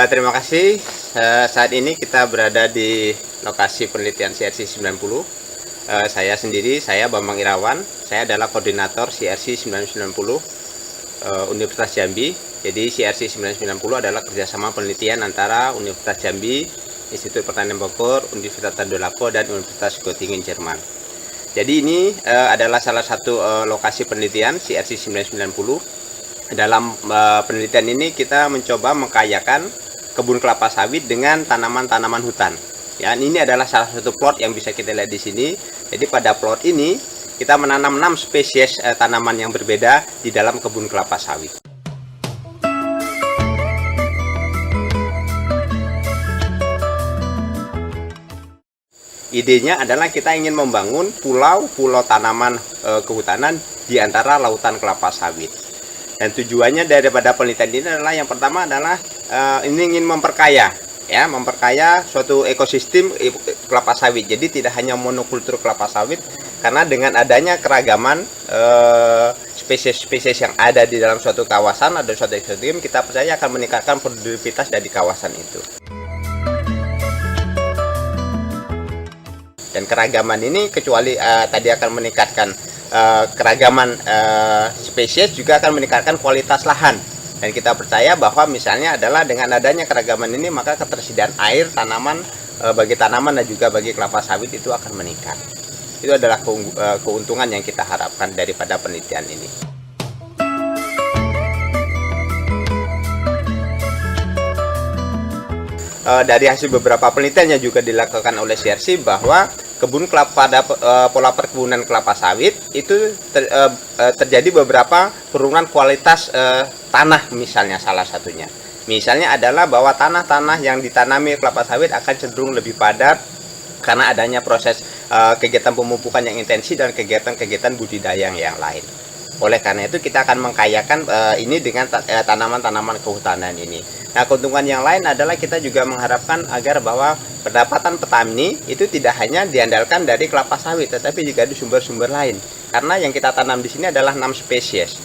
Terima kasih. Saat ini kita berada di lokasi penelitian CRC 90. Saya sendiri, saya Bambang Irawan. Saya adalah koordinator CRC 990 Universitas Jambi. Jadi CRC 990 adalah kerjasama penelitian antara Universitas Jambi, Institut Pertanian Bogor, Universitas Tadulako, dan Universitas Göttingen Jerman. Jadi ini adalah salah satu lokasi penelitian CRC 990. Dalam penelitian ini kita mencoba mengkayakan kebun kelapa sawit dengan tanaman-tanaman hutan. Ya, ini adalah salah satu plot yang bisa kita lihat di sini. Jadi pada plot ini kita menanam 6 spesies tanaman yang berbeda di dalam kebun kelapa sawit. Idenya adalah kita ingin membangun pulau-pulau tanaman kehutanan di antara lautan kelapa sawit. Dan tujuannya daripada penelitian ini adalah yang pertama adalah ini ingin memperkaya suatu ekosistem kelapa sawit. Jadi tidak hanya monokultur kelapa sawit, karena dengan adanya keragaman spesies-spesies yang ada di dalam suatu kawasan atau suatu ekosistem, kita percaya akan meningkatkan produktivitas dari kawasan itu. Dan keragaman ini kecuali tadi akan meningkatkan keragaman spesies, juga akan meningkatkan kualitas lahan. Dan kita percaya bahwa misalnya adalah dengan adanya keragaman ini, maka ketersediaan air tanaman bagi tanaman dan juga bagi kelapa sawit itu akan meningkat. Itu adalah keuntungan yang kita harapkan daripada penelitian ini. Dari hasil beberapa penelitian yang juga dilakukan oleh CRC, bahwa kebun kelapa pada pola perkebunan kelapa sawit itu terjadi beberapa penurunan kualitas tanah, misalnya salah satunya. Misalnya adalah bahwa tanah-tanah yang ditanami kelapa sawit akan cenderung lebih padat karena adanya proses kegiatan pemupukan yang intensif dan kegiatan-kegiatan budidaya yang lain. Oleh karena itu kita akan mengkayakan ini dengan tanaman-tanaman kehutanan ini. Nah, keuntungan yang lain adalah kita juga mengharapkan agar bahwa pendapatan petani itu tidak hanya diandalkan dari kelapa sawit, tetapi juga di sumber-sumber lain. Karena yang kita tanam di sini adalah 6 spesies.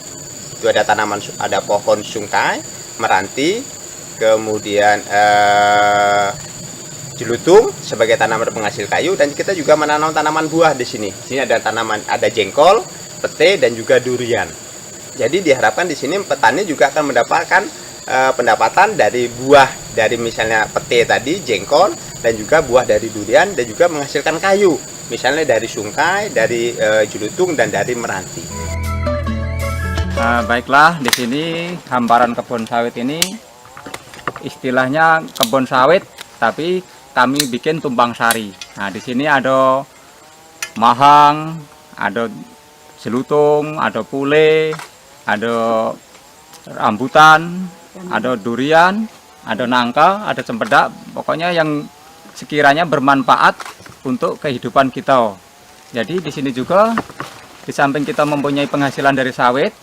Itu ada pohon sungkai, meranti, kemudian jelutung sebagai tanaman penghasil kayu, dan kita juga menanam tanaman buah di sini. Di sini ada jengkol, pete, dan juga durian. Jadi diharapkan di sini petani juga akan mendapatkan pendapatan dari buah dari misalnya pete tadi, jengkol, dan juga buah dari durian, dan juga menghasilkan kayu, misalnya dari sungkai, dari jelutung, dan dari meranti. Baiklah, di sini hamparan kebun sawit ini istilahnya kebun sawit, tapi kami bikin tumpang sari. Nah, di sini ada mahang, ada jelutung, ada pule, ada rambutan, ada durian, ada nangka, ada cempedak, pokoknya yang sekiranya bermanfaat untuk kehidupan kita. Jadi di sini juga, di samping kita mempunyai penghasilan dari sawit,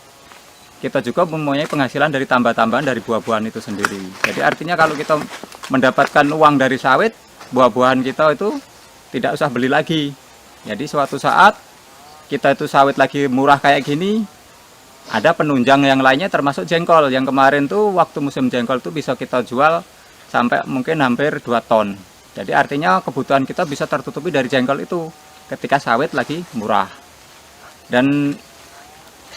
kita juga mempunyai penghasilan dari tambah-tambahan dari buah-buahan itu sendiri. Jadi artinya kalau kita mendapatkan uang dari sawit, buah-buahan kita itu tidak usah beli lagi. Jadi suatu saat kita itu sawit lagi murah kayak gini, ada penunjang yang lainnya termasuk jengkol. Yang kemarin tuh waktu musim jengkol tuh bisa kita jual sampai mungkin hampir 2 ton. Jadi artinya kebutuhan kita bisa tertutupi dari jengkol itu ketika sawit lagi murah. Dan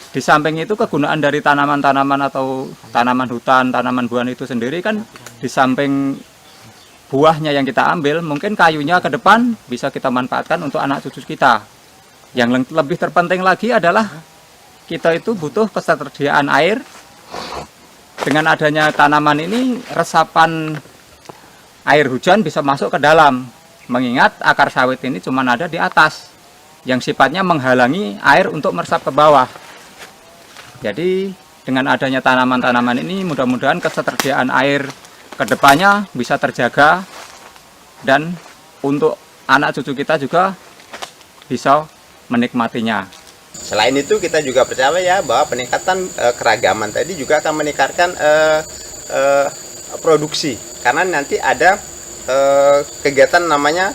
di samping itu kegunaan dari tanaman-tanaman atau tanaman hutan, tanaman buah itu sendiri kan, di samping buahnya yang kita ambil, mungkin kayunya ke depan bisa kita manfaatkan untuk anak cucu kita. Yang lebih terpenting lagi adalah kita itu butuh ketersediaan air. Dengan adanya tanaman ini, resapan air hujan bisa masuk ke dalam, mengingat akar sawit ini cuma ada di atas, yang sifatnya menghalangi air untuk meresap ke bawah. Jadi dengan adanya tanaman-tanaman ini, mudah-mudahan ketersediaan air kedepannya bisa terjaga, dan untuk anak cucu kita juga bisa menikmatinya. Selain itu kita juga percaya bahwa peningkatan keragaman tadi juga akan meningkatkan produksi, karena nanti ada kegiatan namanya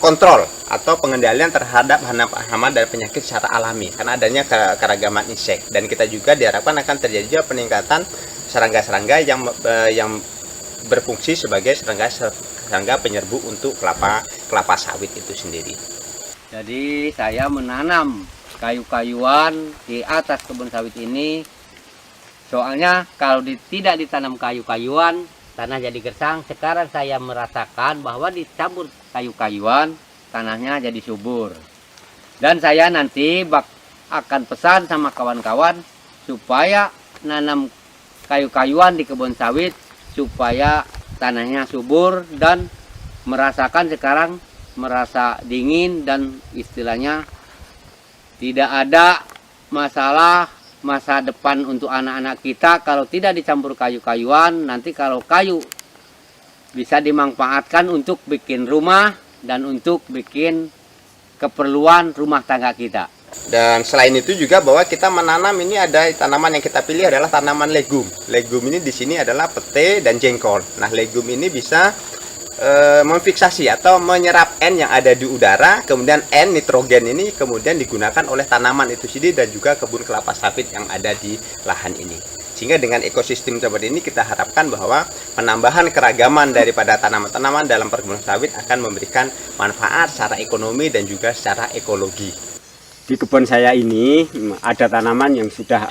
kontrol atau pengendalian terhadap hama dan penyakit secara alami karena adanya keragaman insek, dan kita juga diharapkan akan terjadi peningkatan serangga-serangga yang berfungsi sebagai serangga penyerbu untuk kelapa sawit itu sendiri. Jadi saya menanam kayu-kayuan di atas kebun sawit ini, soalnya kalau tidak ditanam kayu-kayuan tanah jadi gersang. Sekarang saya merasakan bahwa dicampur kayu-kayuan tanahnya jadi subur. Dan saya nanti akan pesan sama kawan-kawan supaya nanam kayu-kayuan di kebun sawit supaya tanahnya subur dan merasakan sekarang merasa dingin dan istilahnya tidak ada masalah masa depan untuk anak-anak kita kalau tidak dicampur kayu-kayuan. Nanti kalau kayu bisa dimanfaatkan untuk bikin rumah dan untuk bikin keperluan rumah tangga kita. Dan selain itu juga bahwa kita menanam ini ada tanaman yang kita pilih adalah tanaman legum. Legum ini di sini adalah pete dan jengkol. Nah, legum ini bisa memfiksasi atau menyerap N yang ada di udara, kemudian N nitrogen ini kemudian digunakan oleh tanaman itu sendiri dan juga kebun kelapa sawit yang ada di lahan ini. Sehingga dengan ekosistem seperti ini kita harapkan bahwa penambahan keragaman daripada tanaman-tanaman dalam perkebunan sawit akan memberikan manfaat secara ekonomi dan juga secara ekologi. Di kebun saya ini ada tanaman yang sudah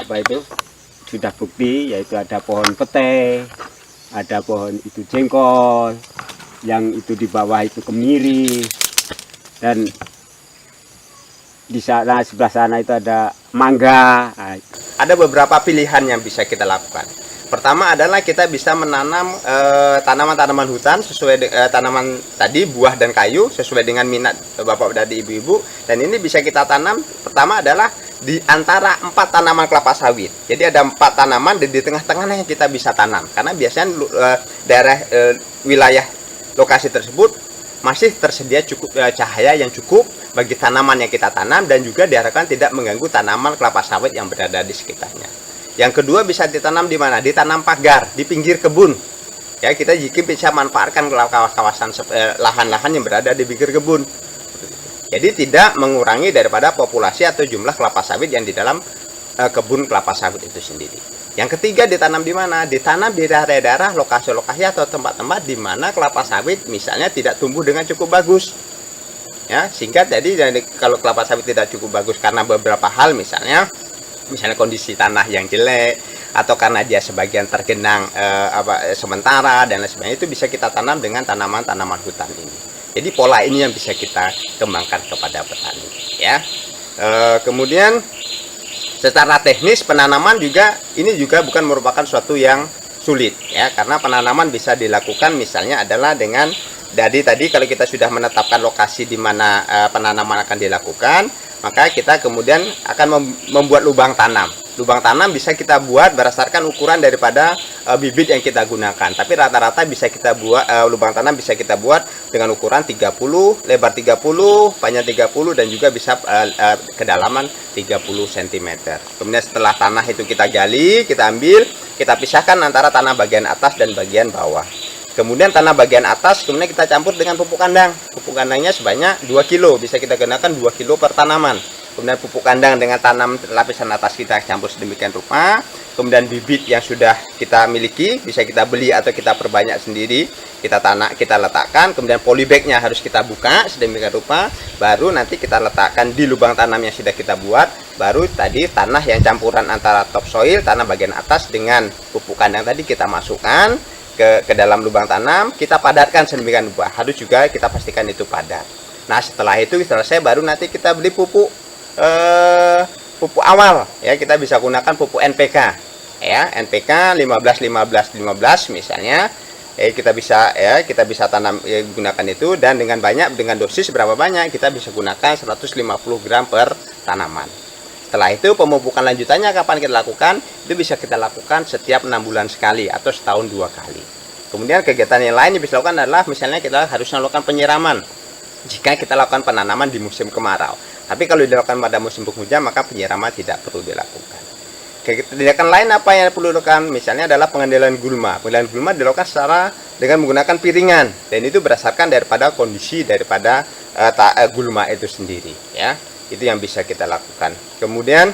sudah bukti, yaitu ada pohon pete, ada pohon itu jengkol, yang itu di bawah itu kemiri, dan di sana sebelah sana itu ada mangga. Ada beberapa pilihan yang bisa kita lakukan. Pertama adalah kita bisa menanam tanaman-tanaman hutan sesuai tanaman tadi, buah dan kayu sesuai dengan minat bapak dan ibu-ibu, dan ini bisa kita tanam. Pertama adalah di antara 4 tanaman kelapa sawit. Jadi ada 4 tanaman dan di tengah-tengahnya yang kita bisa tanam, karena biasanya daerah wilayah lokasi tersebut masih tersedia cukup cahaya yang cukup bagi tanaman yang kita tanam, dan juga diharapkan tidak mengganggu tanaman kelapa sawit yang berada di sekitarnya. Yang kedua bisa ditanam di mana? Ditanam pagar di pinggir kebun. Ya, kita jika bisa manfaatkan kawasan lahan-lahan yang berada di pinggir kebun. Jadi tidak mengurangi daripada populasi atau jumlah kelapa sawit yang di dalam kebun kelapa sawit itu sendiri. Yang ketiga ditanam di mana? Ditanam di daerah-daerah lokasi-lokasi atau tempat-tempat di mana kelapa sawit misalnya tidak tumbuh dengan cukup bagus. Ya, sehingga jadi kalau kelapa sawit tidak cukup bagus karena beberapa hal, misalnya kondisi tanah yang jelek atau karena dia sebagian tergenang sementara dan lain sebagainya, itu bisa kita tanam dengan tanaman-tanaman hutan ini. Jadi pola ini yang bisa kita kembangkan kepada petani, ya. Kemudian secara teknis penanaman juga ini juga bukan merupakan suatu yang sulit, ya, karena penanaman bisa dilakukan misalnya adalah dengan tadi kalau kita sudah menetapkan lokasi di mana penanaman akan dilakukan, maka kita kemudian akan membuat lubang tanam. Lubang tanam bisa kita buat berdasarkan ukuran daripada bibit yang kita gunakan. Tapi rata-rata bisa kita buat lubang tanam bisa kita buat dengan ukuran 30, lebar 30, panjang 30, dan juga bisa kedalaman 30 cm. Kemudian setelah tanah itu kita gali, kita ambil, kita pisahkan antara tanah bagian atas dan bagian bawah. Kemudian tanah bagian atas kemudian kita campur dengan pupuk kandang. Pupuk kandangnya sebanyak 2 kilo, bisa kita gunakan 2 kilo per tanaman. Kemudian pupuk kandang dengan tanam lapisan atas kita campur sedemikian rupa. Kemudian bibit yang sudah kita miliki bisa kita beli atau kita perbanyak sendiri, kita letakkan. Kemudian polybagnya harus kita buka sedemikian rupa, baru nanti kita letakkan di lubang tanam yang sudah kita buat. Baru tadi tanah yang campuran antara topsoil, tanah bagian atas dengan pupuk kandang tadi kita masukkan ke dalam lubang tanam, kita padatkan sedemikian rupa. Harus juga kita pastikan itu padat. Nah, setelah itu selesai baru nanti kita beli pupuk awal, ya. Kita bisa gunakan pupuk NPK, ya, NPK 15 misalnya, kita bisa tanam gunakan itu, dan dengan dosis berapa banyak kita bisa gunakan 150 gram per tanaman. Setelah itu pemupukan lanjutannya kapan kita lakukan? Itu bisa kita lakukan setiap 6 bulan sekali atau setahun 2 kali. Kemudian kegiatan yang lain yang bisa dilakukan adalah misalnya kita harus melakukan penyiraman. jika kita lakukan penanaman di musim kemarau. Tapi kalau dilakukan pada musim penghujan, maka penyiraman tidak perlu dilakukan. Tindakan lain apa yang perlu dilakukan? Misalnya adalah pengendalian gulma. Pengendalian gulma dilakukan dengan menggunakan piringan, dan itu berdasarkan daripada kondisi daripada gulma itu sendiri. Ya, itu yang bisa kita lakukan. Kemudian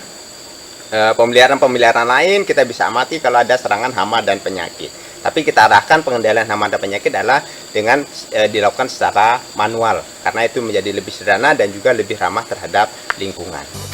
pemeliharaan lain kita bisa amati kalau ada serangan hama dan penyakit. Tapi kita arahkan pengendalian hama dan penyakit adalah dengan dilakukan secara manual, karena itu menjadi lebih sederhana dan juga lebih ramah terhadap lingkungan.